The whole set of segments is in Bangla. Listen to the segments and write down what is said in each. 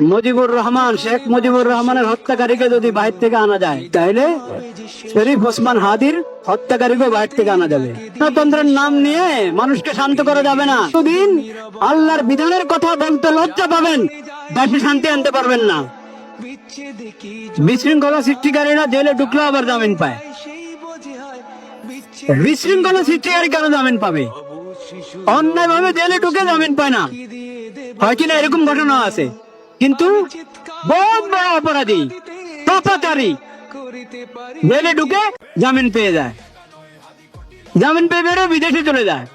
মুজিবুর রহমান, শেখ মুজিবুর রহমানের হত্যাকারীকে যদি বাইরে থেকে আনা যায়, তাহলে শরীফ ওসমান হাদির হত্যাকারীকেও বাইরে থেকে আনা যাবে। গণতন্ত্রের নাম নিয়ে মানুষকে শান্ত করা যাবে না। যতদিন আল্লাহর বিধানের কথা বলতে লজ্জা পাবেন, দেশে শান্তি আনতে পারবেন না। বিশৃঙ্খলা সৃষ্টিকারীরা জেলে ঢুকলে আবার জামিন পায়। বিশৃঙ্খলা সৃষ্টিকারী কেন জামিন পাবে? অন্যায় ভাবে জেলে ঢুকে জামিন পায় না, হয় কিনা এরকম ঘটনা আছে। কিন্তু বড় বড় অপরাধী, পাপাচারী জেলে ঢুকে জামিন পেয়ে যায়, জামিন পেয়ে বেরো বিদেশে চলে যায়,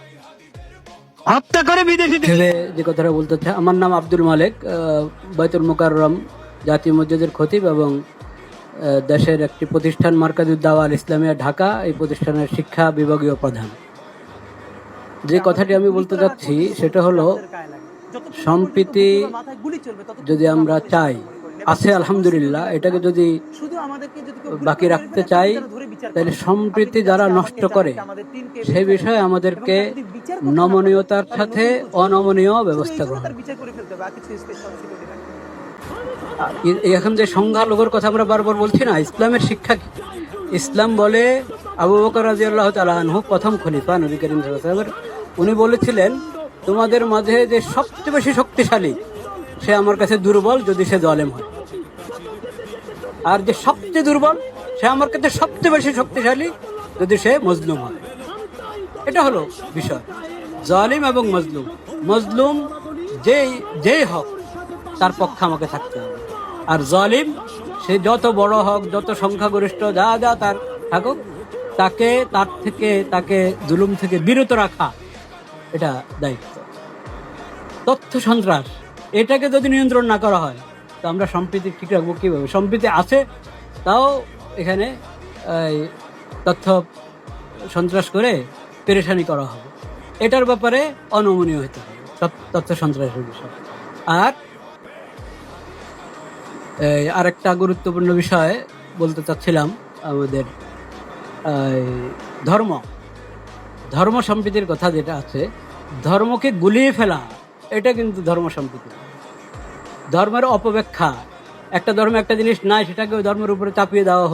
হত্যা করে বিদেশে। যে কথাটা বলতে চাই, আমার নাম আব্দুল মালেক, বাইতুল মুকাররম জাতীয় মসজিদের খতিব এবং দেশের একটি প্রতিষ্ঠান মার্কাজুদ দাওয়া আল ইসলামিয়া ঢাকা, এই প্রতিষ্ঠানের শিক্ষা বিভাগীয় প্রধান। যে কথাটি আমি বলতে চাচ্ছি সেটা হলো, সম্প্রীতি যদি আমরা চাই, আছে আলহামদুলিল্লাহ, এটাকে যদি বাকি রাখতে চাই, তাহলে সম্প্রীতি যারা নষ্ট করে সেই বিষয়ে আমাদেরকে নমনীয়তার সাথে অনমনীয় ব্যবস্থা গ্রহণ। এখন যে সংখ্যালঘুর কথা আমরা বারবার বলছি না, ইসলামের শিক্ষা কি? ইসলাম বলে, আবু বকর রাদিয়াল্লাহু তাআলা আনহু প্রথম খলিফা নবী করিম সাল্লাল্লাহু আলাইহি ওয়াসাল্লাম, উনি বলেছিলেন, তোমাদের মাঝে যে সবচেয়ে বেশি শক্তিশালী সে আমার কাছে দুর্বল যদি সে জালেম হয়, আর যে সবচেয়ে দুর্বল সে আমার কাছে সবচেয়ে বেশি শক্তিশালী যদি সে মজলুম হয়। এটা হলো বিষয়, জালিম এবং মজলুম। মজলুম যেই হক তার পক্ষে আমাকে থাকতে হবে, আর জালিম সে যত বড় হোক, যত সংখ্যাগরিষ্ঠ যা যা তার থাকুক, তাকে জুলুম থেকে বিরত রাখা এটা দায়িত্ব। তথ্য সন্ত্রাস, এটাকে যদি নিয়ন্ত্রণ না করা হয়, তো আমরা সম্প্রীতি ঠিক রাখবো কিভাবে? সম্প্রীতি আছে, তাও এখানে তথ্য সন্ত্রাস করে পেরেশানি করা হবে। এটার ব্যাপারে অনমনীয় হতে হবে তথ্য সন্ত্রাসের বিষয়। আর একটা গুরুত্বপূর্ণ বিষয় বলতে চাচ্ছিলাম, আমাদের ধর্ম সম্প্রীতির কথা যেটা আছে, ধর্মকে গুলিয়ে ফেলা, এটা কিন্তু ধর্ম সম্প্রীতি। ধর্মের অপব্যাখ্যা, একটা ধর্মে একটা জিনিস নাই, সেটাকে ওই ধর্মের উপরে চাপিয়ে দেওয়া